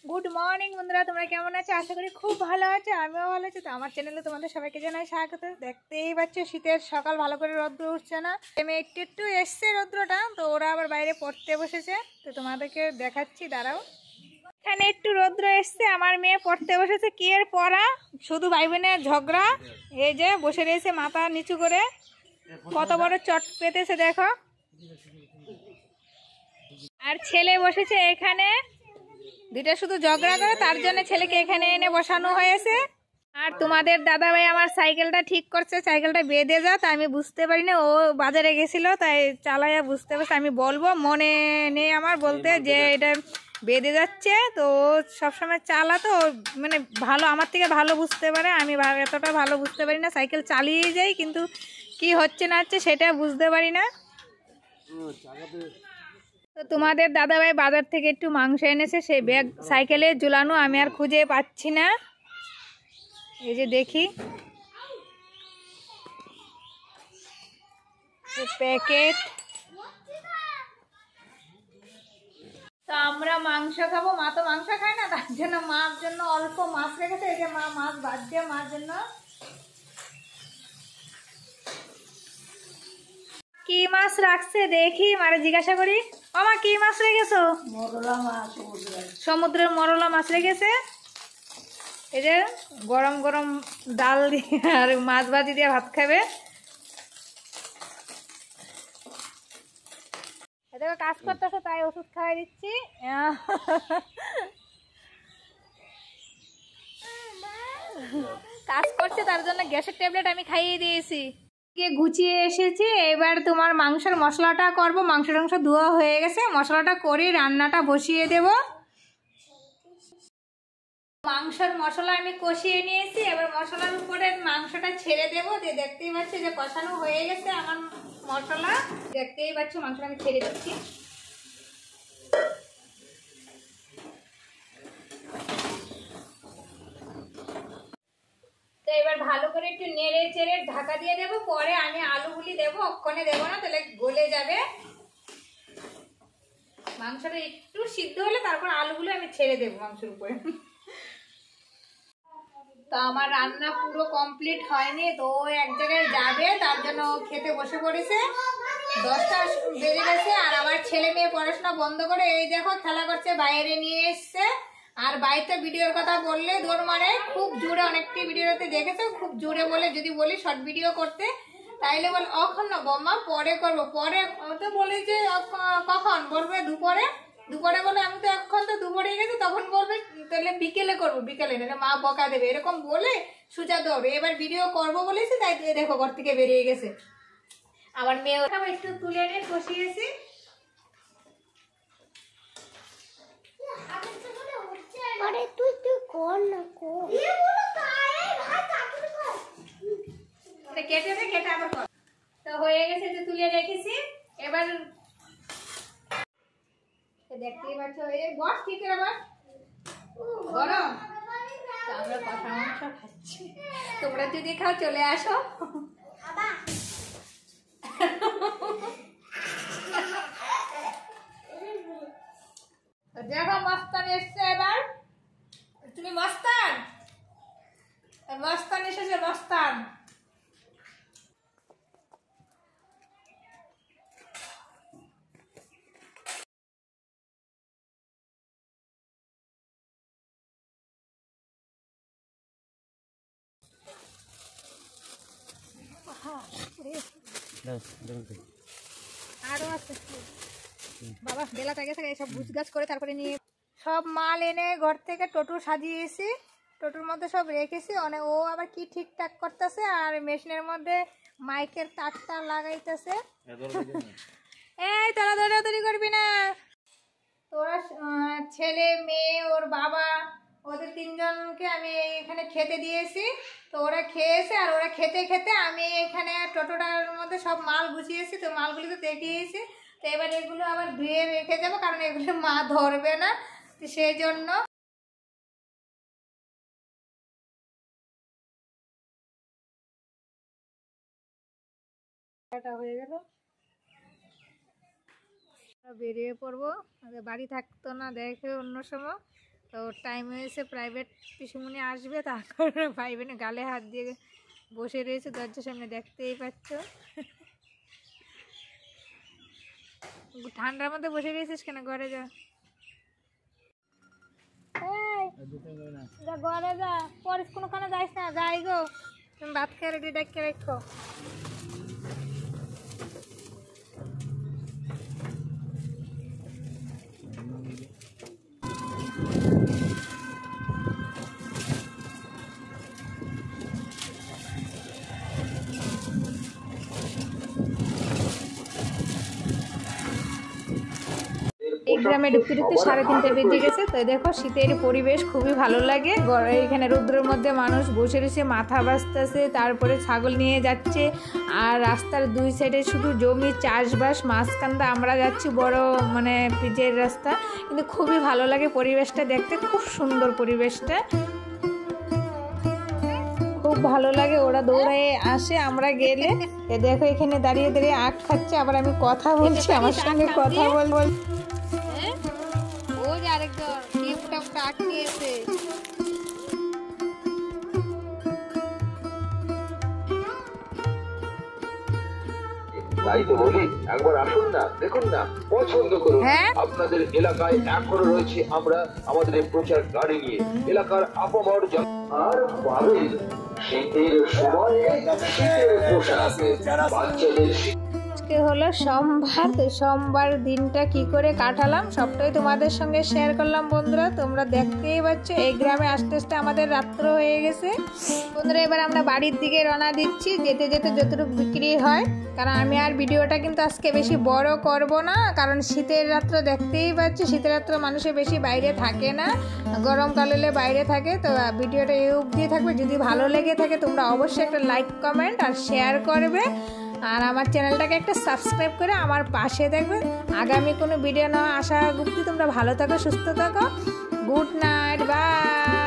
Good morning বন্ধুরা, তোমরা কেমন আছো? আশা করি খুব ভালো আছো, আমিও ভালো আছি। তো আমার চ্যানেলে তোমাদের সবাইকে জানাই স্বাগত। দেখতেই পাচ্ছ শীতের সকাল, ভালো করে রৌদ্র উঠছে না, আমি একটু একটু এসছে রৌদ্রটা। তো ওরা আবার বাইরে পড়তে বসেছে, তো তোমাদেরকে দেখাচ্ছি, দাঁড়াও। এখানে একটু রৌদ্র এসছে, আমার মেয়ে পড়তে বসেছে। কি এর পড়া, শুধু ভাই বোনের ঝগড়া। এই যে বসে রয়েছে মাথা নিচু করে, কত বড় চট পেতেছে দেখো। আর ছেলে বসেছে এখানে, দুইটা শুধু ঝগড়া করে, তার জন্য ছেলেকে এখানে এনে বসানো হয়েছে। আর তোমাদের দাদাভাই আমার সাইকেলটা ঠিক করছে, সাইকেলটা বেঁধে যা, তাই আমি বুঝতে পারি না, ও বাজারে গেছিল তাই চালাইয়া বুঝতে পারছে। আমি বলবো মনে নেই আমার বলতে যে এটা বেঁধে যাচ্ছে। তো সবসময় চালাতো, মানে ভালো, আমার থেকে ভালো বুঝতে পারে, আমি এতটা ভালো বুঝতে পারি না। সাইকেল চালিয়ে যাই, কিন্তু কি হচ্ছে না হচ্ছে সেটা বুঝতে পারি না। তো তোমাদের দাদাভাই বাজার থেকে একটু মাংস এনেছে, সেই ব্যাগ সাইকেলে ঝুলানো, আমি আর খুঁজে পাচ্ছি না। এই যে দেখি প্যাকেট। তো আমরা মাংস খাবো, মা তো মাংস খায় না, তার জন্য মার জন্য অল্প মাছ রেখেছে। এই যে মা মাছ ভাজছে মার জন্য। কি মাছ রাখছে দেখি, মারে জিজ্ঞাসা করি। ও মা, কি মাছ রেখেছো? মরলা মাছ, সমুদ্রের মরলা মাছ রেখেছে। এই যে গরম গরম ডাল দিয়ে আর মাছ ভাজি দিয়ে ভাত খাবে। দেখো কাজ করতেছে, তাই ওষুধ খাওয়াই দিচ্ছি। কাজ করছে, তার জন্য গ্যাসের ট্যাবলেট আমি খাইয়ে দিয়েছি। গুছিয়ে এসেছি, এবার তোমার মাংসের মশলাটা করব। মাংস টাংস ধোয়া হয়ে গেছে, মশলাটা করে রান্নাটা বসিয়ে দেব। মাংসের মশলা আমি কষিয়ে নিয়েছি, এবার মশলার উপরে মাংসটা ছেড়ে দেবো। যে দেখতেই পাচ্ছি যে কষানো হয়ে গেছে আমার মশলা, দেখতেই পাচ্ছ মাংসটা আমি ছেড়ে দিচ্ছি। তো এবার ভালো করে একটু নেড়ে চেড়ে ঢাকা দিয়ে দেবো। পরে আমি আলুগুলি দেবো, অক্ষণে দেবো না, তাহলে গলে যাবে। মাংসটা একটু সিদ্ধ হলে তারপর আলুগুলো আমি ছেড়ে দেবো মাংসের উপরে। তো আমার রান্না পুরো কমপ্লিট হয়নি, তো ও এক জায়গায় যাবে, তার জন্য খেতে বসে পড়েছে। 10টা বেজে গেছে, আর আমার ছেলে মেয়ে পড়াশোনা বন্ধ করে এই দেখো খেলা করছে, বাইরে নিয়ে এসছে। আর বাড়িতে ভিডিওর কথা বললে দৌড় মারে, খুব জোরে, অনেকটি ভিডিওতে দেখেছো, খুব জোরে বলে। যদি বলি শর্ট ভিডিও করতে, তাইলে বল এখন না বম্মা, পরে করবো। পরে তো বলি যে কখন বলবে, দুপুরে। দুপুরে বলে আমি তো এখন তো দুপুরে গেছি, তখন বলবে তাহলে বিকেলে করবো, বিকেলে না মা বকা দেবে, এরকম বলে সুজা দৌড়বে। এবার ভিডিও করবো বলেছি, তাই দেখো ঘর থেকে বেরিয়ে গেছে। আমার মেয়ে একটু তুলে এনে কষিয়েছি। কেটে দে, কেটে আবার কর। তো হয়ে গেছে, যে তুলে রেখেছি। এবার দেখতেই পাচ্ছ, এই বস ঠিক আবার গরম। তো আমরা কষা মাংস খাচ্ছি, তোমরা যদি খাও চলে আসো। দেখো মস্তান এসছে এবার। তুমি মস্তান, মস্তান এসেছে, মস্তান। আরো আছে বাবা, বেলাটা গেছে, সব গুছ গাছ করে তারপরে নিয়ে সব মাল এনে ঘর থেকে টোটো সাজিয়েছি। টোটোর মধ্যে সব রেখেছি, অনেক ও আবার কি ঠিকঠাক করতেছে, আর মেশিনের মধ্যে মাইকের তারটা লাগাইতেছে। এই তোরা দৌড়াদৌড়ি করবি না। তোরা ছেলে মেয়ে ওর বাবা, ওদের তিনজনকে আমি এখানে খেতে দিয়েছি। তো ওরা খেয়েছে, আর ওরা খেতে খেতে আমি এখানে টোটোটার মধ্যে সব মাল গুছিয়েছি। তো মালগুলি তো দেখিয়েছি। তো এবার এগুলো আবার ধুয়ে রেখে যাবো, কারণ এগুলো মা ধরবে না, তো সেই জন্য। হয়ে গেল, বেরিয়ে পড়বো। বাড়ি থাকতো না দেখে অন্য সময়, তো টাইম হয়েছে, প্রাইভেট পিসুমনি আসবে, তারপর ভাই বোনে গালে হাত দিয়ে বসে রয়েছে দরজার সামনে, দেখতেই পাচ্ছ। ঠান্ডার মধ্যে বসে রয়েছিস কেন? ঘরে যা, ঘরে যা, পরে কোনোখানে যাইস না, যাই গো। তুমি ভাত খেয়ে রেডি ডেকে রেখো। এই গ্রামে ঢুকতে ঢুকতে 3:30 বেজে গেছে। তো দেখো শীতের পরিবেশ খুবই ভালো লাগে। এখানে রৌদ্রের মধ্যে মানুষ বসে রয়েছে, মাথা বাঁচতেছে, তারপরে ছাগল নিয়ে যাচ্ছে। আর রাস্তার দুই সাইডে শুধু জমি, চাষবাস, মাঝখানটা আমরা যাচ্ছি বড় মানে পিচের রাস্তা, কিন্তু খুবই ভালো লাগে পরিবেশটা দেখতে, খুব সুন্দর পরিবেশটা, খুব ভালো লাগে। ওরা দৌড়ে আসে, আমরা গেলে দেখো এখানে দাঁড়িয়ে দাঁড়িয়ে আখ খাচ্ছে, আবার আমি কথা বলছি, আমার সঙ্গে কথা বল। ও যে আরেকজন আখ নিয়েছে। তাই তো বলি, একবার আসুন না, দেখুন না, পছন্দ করুন। আপনাদের এলাকায় এখনো রয়েছে আমরা আমাদের এই প্রচার গাড়ি নিয়ে এলাকার আপামর আর পাবেন শীতের সময় শীতের পোশাক, বাচ্চাদের হলো সোমবার। তো সোমবার দিনটা কি করে কাটালাম সবটাই তোমাদের সঙ্গে শেয়ার করলাম বন্ধুরা। তোমরা দেখতেই পাচ্ছ এই গ্রামে আস্তে আস্তে আমাদের রাত্র হয়ে গেছে বন্ধুরা। এবার আমরা বাড়ির দিকে রওনা দিচ্ছি, যেতে যেতে যতটুকু বিক্রি হয়। কারণ আমি আর ভিডিওটা কিন্তু আজকে বেশি বড় করব না, কারণ শীতের রাত্র দেখতেই পাচ্ছি, শীতের রাত্র মানুষের বেশি বাইরে থাকে না, গরমকালে বাইরে থাকে। তো ভিডিওটা এই অবধি থাকবে। যদি ভালো লেগে থাকে তোমরা অবশ্যই একটা লাইক, কমেন্ট আর শেয়ার করবে, আর আমার চ্যানেলটাকে একটা সাবস্ক্রাইব করে আমার পাশে থাকবে। আগামী কোনো ভিডিও নেওয়া আশা করছি। তোমরা ভালো থাকো, সুস্থ থাকো। Good night, by.